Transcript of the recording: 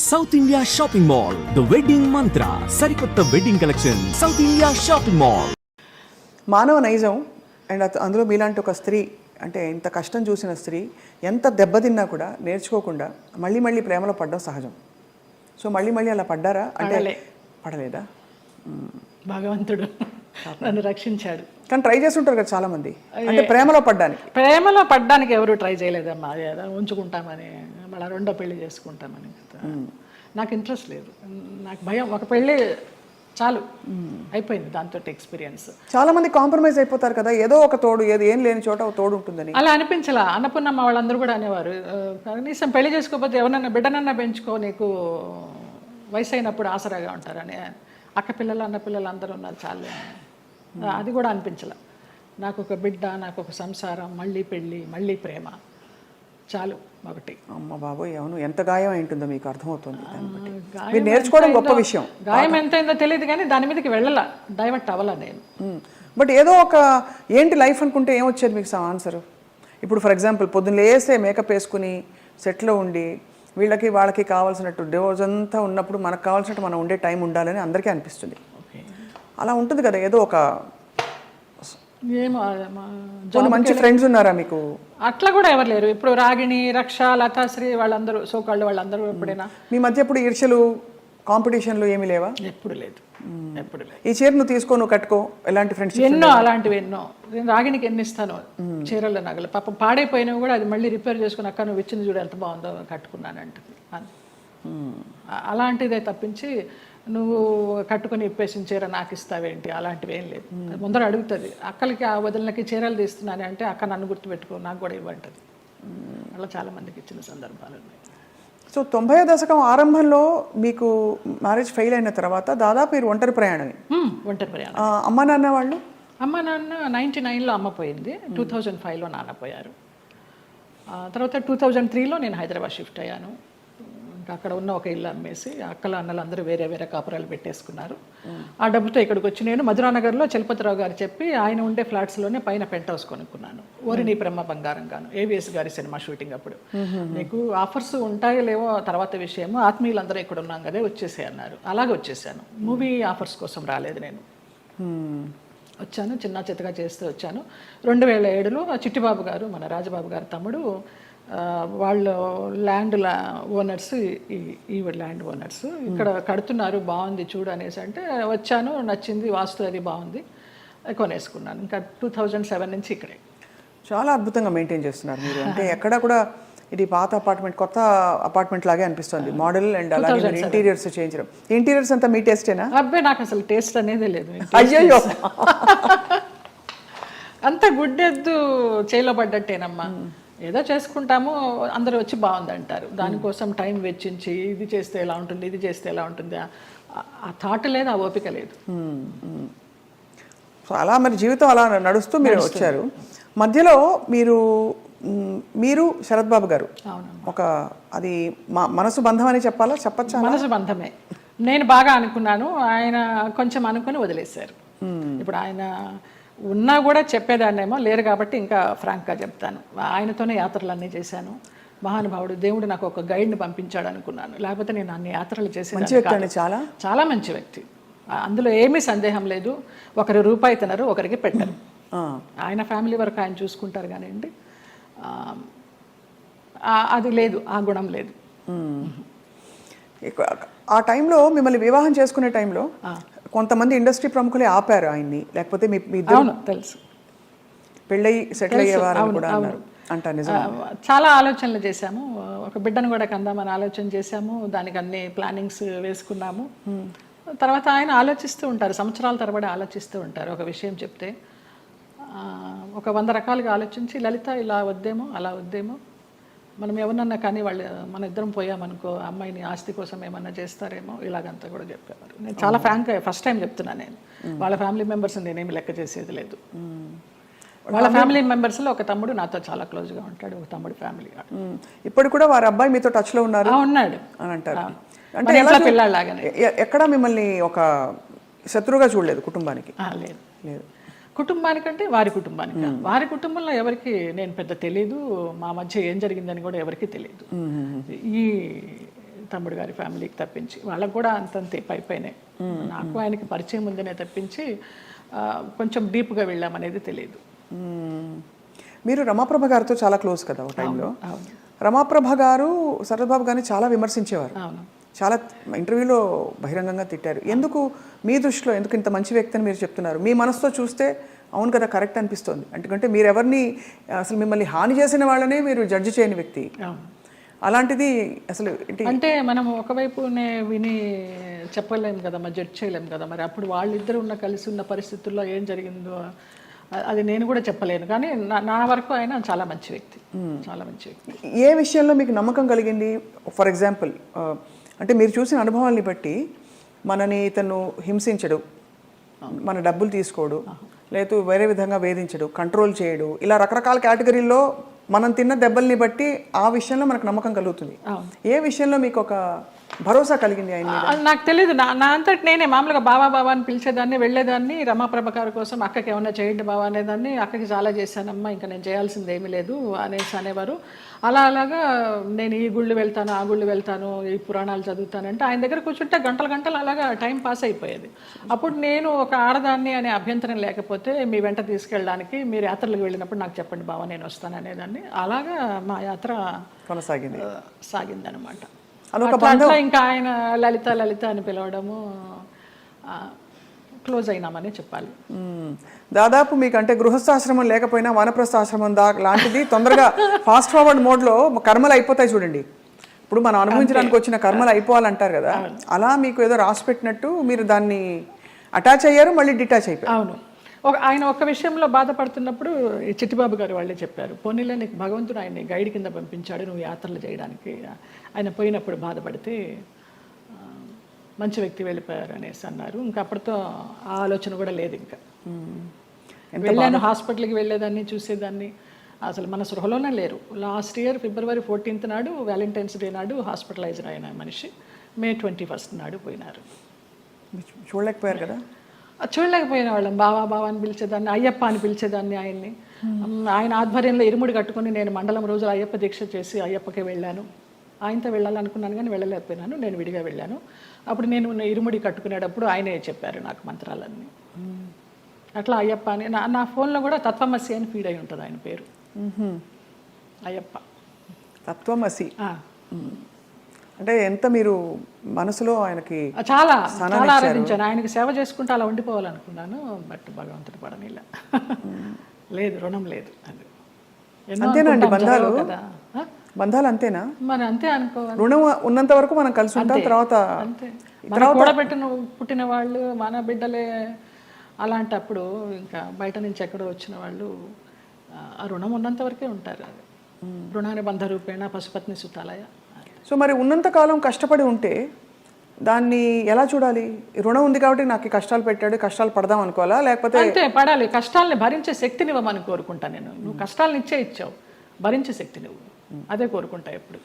South India shopping mall, the wedding మంత్ర, సరికొత్త wedding collection, south India shopping mall. మానవ నైజం and అందులో మీలాంటి ఒక స్త్రీ, అంటే ఇంత కష్టం చూసిన స్త్రీ ఎంత దెబ్బతిన్నా కూడా నేర్చుకోకుండా మళ్ళీ మళ్ళీ ప్రేమలో పడడం సహజం. సో మళ్ళీ మళ్ళీ అలా పడ్డారా? అంటే పడలేదా? భగవంతుడు నన్ను రక్షించాడు. కానీ ట్రై చేస్తుంటారు కదా చాలామంది, అంటే ప్రేమలో పడ్డానికి ఎవరు ట్రై చేయలేదమ్మా. ఏదో ఉంచుకుంటామని, మళ్ళీ రెండో పెళ్లి చేసుకుంటామని. నాకు ఇంట్రెస్ట్ లేదు, నాకు భయం. ఒక పెళ్ళి చాలు, అయిపోయింది దాంతో ఎక్స్పీరియన్స్. చాలా మంది కాంప్రమైజ్ అయిపోతారు కదా, ఏదో ఒక తోడు, ఏం లేని చోట ఒక తోడు ఉంటుందని. అలా అనిపించలా. అన్నపూర్ణమ్మ వాళ్ళందరూ కూడా అనేవారు, కనీసం పెళ్లి చేసుకోకపోతే ఎవరన్నా బిడ్డనన్నా పెంచుకో, నీకు వయసు అయినప్పుడు ఆసరాగా ఉంటారని. అక్క పిల్లలు అన్న పిల్లలు అందరూ ఉన్నారు, చాలే. అది కూడా అనిపించలే. నాకు ఒక బిడ్డ, నాకు ఒక సంసారం, మళ్ళీ పెళ్ళి, మళ్ళీ ప్రేమ, చాలు ఒకటి. అమ్మ బాబోయ్, అవును, ఎంత గాయం అయింటుందో మీకు అర్థమవుతుంది. మీరు నేర్చుకోవడం గొప్ప విషయం. గాయం ఎంతైందో తెలియదు కానీ దాని మీదకి వెళ్ళాల, డైవర్ట్ అవ్వాల నేను. బట్ ఏదో ఒక ఏంటి లైఫ్ అనుకుంటే ఏమొచ్చేది మీకు ఆన్సర్? ఇప్పుడు ఫర్ ఎగ్జాంపుల్ పొద్దున్న లేస్తే మేకప్ వేసుకుని సెట్లో ఉండి వీళ్ళకి వాళ్ళకి కావాల్సినట్టు డోజ్ అంతా ఉన్నప్పుడు మనకు కావాల్సినట్టు మనం ఉండే టైం ఉండాలని అందరికీ అనిపిస్తుంది. అలా ఉంటుంది కదా, ఏదో ఒక మంచి ఫ్రెండ్స్ ఉన్నారా మీకు? అట్లా కూడా ఎవరు లేరు. ఇప్పుడు రాగిణి, రక్ష, లతాశ్రీ వాళ్ళందరూ సోకాళ్ళు వాళ్ళందరూ ఎప్పుడైనా మీ మధ్య ఎప్పుడు ఈర్ష్యలు, కాంపిటీషన్లు ఏమీ లేవా? ఎప్పుడు లేదు, ఎప్పుడు లేదు. ఈ చీర నువ్వు తీసుకో, నువ్వు కట్టుకో, ఎలాంటి ఫ్రెండ్షిప్? ఎన్నో అలాంటివి ఎన్నో. నేను రాగిణికి ఎన్ని ఇస్తాను చీరల నగలు, పాపం పాడైపోయినవి కూడా అది మళ్ళీ రిపేర్ చేసుకుని, అక్క నువ్వు ఇచ్చింది చూడు ఎంత బాగుందో, కట్టుకున్నాను అంటుంది. అలాంటిదే తప్పించి నువ్వు కట్టుకుని ఇప్పేసిన చీర నాకు ఇస్తావేంటి, అలాంటివి ఏం లేదు. ముందర అడుగుతుంది, అక్కలకి ఆ వదిలినకి చీరలు తీస్తున్నాను అంటే అక్క నన్ను గుర్తుపెట్టుకో, నాకు కూడా ఇవ్వంటుంది. అలా చాలామందికి ఇచ్చిన సందర్భాలు ఉన్నాయి. సో 90వ దశకం ఆరంభంలో మీకు మ్యారేజ్ ఫెయిల్ అయిన తర్వాత దాదాపు మీరు ఒంటరి ప్రయాణమే. ఒంటరి ప్రయాణం. అమ్మ నాన్న వాళ్ళు? అమ్మ నాన్న 99లో అమ్మ పోయింది, 2005లో నాన్న పోయారు. తర్వాత 2003లో నేను హైదరాబాద్ షిఫ్ట్ అయ్యాను. ఇంకా అక్కడ ఉన్న ఒక ఇల్లు అమ్మేసి అక్కల అన్నలు అందరూ వేరే వేరే కాపురాలు పెట్టేసుకున్నారు. ఆ డబ్బుతో ఇక్కడికి వచ్చి నేను మధురానగర్లో చలపతిరావు గారు చెప్పి ఆయన ఉండే ఫ్లాట్స్లోనే పైన పెంట్ హౌస్ కొనుక్కున్నాను. ఓరిని బ్రహ్మ బంగారం గాను, ఏవిఎస్ గారి సినిమా షూటింగ్ అప్పుడు. నీకు ఆఫర్స్ ఉంటాయో లేవో తర్వాత విషయము, ఆత్మీయులందరూ ఇక్కడ ఉన్నాం కదా వచ్చేసే అన్నారు. అలాగే వచ్చేసాను. మూవీ ఆఫర్స్ కోసం రాలేదు నేను, వచ్చాను చిన్న చిత్తగా చేస్తూ వచ్చాను. 2007లో చిట్టిబాబు గారు, మన రాజబాబు గారి తమ్ముడు, వాళ్ళు ల్యాండ్ ఓనర్స్, ఈ ల్యాండ్ ఓనర్స్ ఇక్కడ కడుతున్నారు, బాగుంది చూడు అనేసి అంటే వచ్చాను, నచ్చింది, వాస్తు అది బాగుంది, కొనేసుకున్నాను. ఇంకా 2007 నుంచి ఇక్కడే. చాలా అద్భుతంగా మెయింటైన్ చేస్తున్నారు మీరు. అంటే ఎక్కడ కూడా ఇది పాత అపార్ట్మెంట్ కొత్త అపార్ట్మెంట్ లాగే అనిపిస్తుంది, మోడల్ అండ్ అలాగే ఇంటీరియర్స్ చేయించడం. ఇంటీరియర్స్ అంతా మీ టేస్టేనా? అబ్బాయి నాకు అసలు టేస్ట్ అనేది లేదు. అయ్యో, అంత గుడ్డెద్దు చేలో పడ్డట్టేనమ్మా. ఏదో చేసుకుంటాము, అందరూ వచ్చి బాగుంది అంటారు. దానికోసం టైం వెచ్చించి ఇది చేస్తే ఎలా ఉంటుంది, ఇది చేస్తే ఎలా ఉంటుంది, ఆ థాట్ లేదు, ఆ ఓపిక లేదు. సో అలా మరి జీవితం అలా నడుస్తూ మీరు వచ్చారు. మధ్యలో మీరు శరత్ బాబు గారు ఒక, అది మనసు బంధం అని చెప్పాలా, చెప్పచ్చా? మనసు బంధమే. నేను బాగా అనుకున్నాను, ఆయన కొంచెం అనుకుని వదిలేశారు. ఇప్పుడు ఆయన ఉన్నా కూడా చెప్పేదాన్నేమో, లేరు కాబట్టి ఇంకా ఫ్రాంక్గా చెప్తాను. ఆయనతోనే యాత్రలు అన్నీ చేశాను. మహానుభావుడు, దేవుడు నాకు ఒక గైడ్ని పంపించాడు అనుకున్నాను, లేకపోతే నేను అన్ని యాత్రలు చేసేదాన్ని. చాలా చాలా మంచి వ్యక్తి, అందులో ఏమీ సందేహం లేదు. ఒకరి రూపాయి తినరు, ఒకరికి పెట్టరు. ఆయన ఫ్యామిలీ వరకు ఆయన చూసుకుంటారు కానివ్వండి, అది లేదు, ఆ గుణం లేదు. ఆ టైంలో మిమ్మల్ని వివాహం చేసుకునే టైంలో కొంతమంది ఇండస్ట్రీ ప్రముఖులే ఆపారు ఆయన్ని, లేకపోతే మీ తెలుసు పెళ్ళయి సెటిల్ అయ్యేవారు కూడా అన్నారు అంట. చాలా ఆలోచనలు చేశాము, ఒక బిడ్డను కూడా కందామని ఆలోచన చేశాము, దానికి అన్ని ప్లానింగ్స్ వేసుకున్నాము. తర్వాత ఆయన ఆలోచిస్తూ ఉంటారు, సంవత్సరాల తరబడి ఆలోచిస్తూ ఉంటారు. ఒక విషయం చెప్తే ఒక 100 రకాలుగా ఆలోచించి, లలిత ఇలా వద్దేమో, అలా వద్దేమో, మనం ఎవరన్నా కానీ వాళ్ళు మన ఇద్దరం పోయామనుకో అమ్మాయిని ఆస్తి కోసం ఏమన్నా చేస్తారేమో, ఇలాగంతా కూడా చెప్పేవారు. నేను చాలా ఫ్రాంక్గా ఫస్ట్ టైం చెప్తున్నాను. నేను వాళ్ళ ఫ్యామిలీ మెంబర్స్ నేనేమి లెక్క చేసేది లేదు. వాళ్ళ ఫ్యామిలీ మెంబర్స్లో ఒక తమ్ముడు నాతో చాలా క్లోజ్గా ఉంటాడు, ఒక తమ్ముడు ఫ్యామిలీ. ఇప్పుడు కూడా వారి అబ్బాయి మీతో టచ్లో ఉన్నాడు ఉన్నాడు అని అంటారు. అంటే పిల్లలాగానే ఎక్కడ మిమ్మల్ని ఒక శత్రువుగా చూడలేదు కుటుంబానికి? లేదు లేదు. కుటుంబానికంటే వారి కుటుంబానికి, వారి కుటుంబంలో ఎవరికి నేను పెద్ద తెలీదు, మా మధ్య ఏం జరిగిందని కూడా ఎవరికి తెలియదు. ఈ తమ్ముడు గారి ఫ్యామిలీకి తప్పించి వాళ్ళకు కూడా అంతంతే పైపైనే నాకు ఆయనకి పరిచయం ఉందనే తప్పించి కొంచెం డీప్గా వెళ్ళామనేది తెలియదు. మీరు రమాప్రభ గారితో చాలా క్లోజ్ కదా ఒక టైంలో. రమాప్రభ గారు శరత్బాబు గారిని చాలా విమర్శించేవారు, అవును. చాలా ఇంటర్వ్యూలో బహిరంగంగా తిట్టారు. ఎందుకు మీ దృష్టిలో ఎందుకు ఇంత మంచి వ్యక్తి అని మీరు చెప్తున్నారు? మీ మనసుతో చూస్తే అవును కదా కరెక్ట్ అనిపిస్తుంది. ఎందుకంటే మీరు ఎవరిని అసలు మిమ్మల్ని హాని చేసిన వాళ్ళనే మీరు జడ్జి చేయని వ్యక్తి. అలాంటిది అసలు అంటే మనం ఒకవైపునే విని చెప్పలేము కదా, మరి జడ్జ్ చేయలేము కదా. మరి అప్పుడు వాళ్ళిద్దరు కలిసి ఉన్న పరిస్థితుల్లో ఏం జరిగిందో అది నేను కూడా చెప్పలేను. కానీ నా వరకు ఆయన చాలా మంచి వ్యక్తి, చాలా మంచి వ్యక్తి. ఏ విషయంలో మీకు నమ్మకం కలిగింది? ఫర్ ఎగ్జాంపుల్ అంటే మీరు చూసిన అనుభవాల్ని బట్టి మనని ఇతను హింసించడు, మన డబ్బులు తీసుకోడు, లేదు వేరే విధంగా వేధించడు, కంట్రోల్ చేయడు, ఇలా రకరకాల కేటగిరీల్లో మనం తిన్న దెబ్బల్ని బట్టి ఆ విషయంలో మనకు నమ్మకం కలుగుతుంది. ఏ విషయంలో మీకు ఒక భరోసా కలిగింది ఆయన మీద? నాకు తెలియదు. నా అంతటి నేనే మామూలుగా బావా బావా అని పిలిచేదాన్ని, వెళ్ళేదాన్ని. రమాప్రభ గారి కోసం అక్కకి ఏమన్నా చేయండి బావా అనేదాన్ని. అక్కకి చాలా చేశానమ్మా, ఇంకా నేను చేయాల్సింది ఏమీ లేదు అనేవారు. అలాగా నేను ఈ గుళ్ళు వెళ్తాను, ఆ గుళ్ళు వెళ్తాను, ఈ పురాణాలు చదువుతానంటే ఆయన దగ్గర కూర్చుంటే గంటలు గంటలు అలాగా టైం పాస్ అయిపోయేది. అప్పుడు నేను ఒక ఆడదాన్ని అనే అభ్యంతరం లేకపోతే మీ వెంట తీసుకెళ్ళడానికి, మీరు యాత్రలకు వెళ్ళినప్పుడు నాకు చెప్పండి బావా నేను వస్తాను అనేదాన్ని. అలాగా మా యాత్ర సాగిందనమాట. అట్లా ఇంకా ఆయన లలిత లలిత అని పిలవడము, క్లోజ్ అయినామని చెప్పాలి. దాదాపు మీకు అంటే గృహస్థాశ్రమం లేకపోయినా వానప్రస్థాశ్రమం లాంటిది తొందరగా ఫాస్ట్ ఫార్వర్డ్ మోడ్లో కర్మలు అయిపోతాయి చూడండి. ఇప్పుడు మనం అనుభవించడానికి వచ్చిన కర్మలు అయిపోవాలంటారు కదా, అలా మీకు ఏదో రాసి పెట్టినట్టు మీరు దాన్ని అటాచ్ అయ్యారు, మళ్ళీ డిటాచ్ అయిపోయారు. అవును. ఆయన ఒక విషయంలో బాధపడుతున్నప్పుడు చిట్టిబాబు గారు వాళ్ళే చెప్పారు, పోనీలో నీకు భగవంతుడు ఆయన్ని గైడ్ కింద పంపించాడు నువ్వు యాత్రలు చేయడానికి. ఆయన పోయినప్పుడు బాధపడితే మంచి వ్యక్తి వెళ్ళిపోయారు అనేసి అన్నారు. ఇంకా అప్పటితో ఆ ఆలోచన కూడా లేదు. ఇంకా వెళ్ళాను, హాస్పిటల్కి వెళ్ళేదాన్ని, చూసేదాన్ని, అసలు మన సృహలోనే లేరు. లాస్ట్ ఇయర్ February 14th నాడు, వ్యాలంటైన్స్ డే నాడు హాస్పిటలైజ్ అయిన మనిషి May 21st నాడు పోయినారు. చూడలేకపోయారు కదా? చూడలేకపోయిన వాళ్ళం. బావా బావా అని పిలిచేదాన్ని, అయ్యప్ప అని పిలిచేదాన్ని ఆయన్ని. ఆయన ఆధ్వర్యంలో ఇరుముడి కట్టుకొని నేను మండలం రోజులు అయ్యప్ప దీక్ష చేసి అయ్యప్పకే వెళ్ళాను. ఆయనతో వెళ్ళాలనుకున్నాను కానీ వెళ్ళలేకపోయినాను, నేను విడిగా వెళ్ళాను. అప్పుడు నేను ఇరుముడి కట్టుకునేటప్పుడు ఆయనే చెప్పారు నాకు మంత్రాలన్నీ. అట్లా అయ్యప్ప అని నా ఫోన్లో కూడా తత్వమసి అని ఫీడ్ అయి ఉంటుంది ఆయన పేరు. అయ్యప్ప తత్వమసి అంటే ఎంత మీరు మనసులో ఆయనకి చాలా చాలా ఆరాధించాను. ఆయనకి సేవ చేసుకుంటూ అలా ఉండిపోవాలనుకున్నాను. బట్ భగవంతుడు పడనిలా. లేదు, రుణం లేదు. అది అంతేనండి బంధాలు, బంధాలు అంతేనా? మరి అంతే అనుకోవాలి. రుణం ఉన్నంత వరకు మనం కలిసి ఉంటాం, తర్వాత కూడబెట్టిన పుట్టిన వాళ్ళు మన బిడ్డలే. అలాంటప్పుడు ఇంకా బయట నుంచి ఎక్కడో వచ్చిన వాళ్ళు ఆ రుణం ఉన్నంత వరకే ఉంటారు. అది రుణాన్ని బంధ రూపేణ పశుపత్ని సుతాలయ. సో మరి ఉన్నంతకాలం కష్టపడి ఉంటే దాన్ని ఎలా చూడాలి? రుణం ఉంది కాబట్టి నాకు కష్టాలు పెట్టాడు, కష్టాలు పడదాం అనుకోవాలా? లేకపోతే అంతే, పడాలి. కష్టాలని భరించే శక్తినివ్వమని కోరుకుంటా నేను. నువ్వు కష్టాలను ఇచ్చావు, భరించే శక్తి నువ్వు, అదే కోరుకుంటా ఎప్పుడు.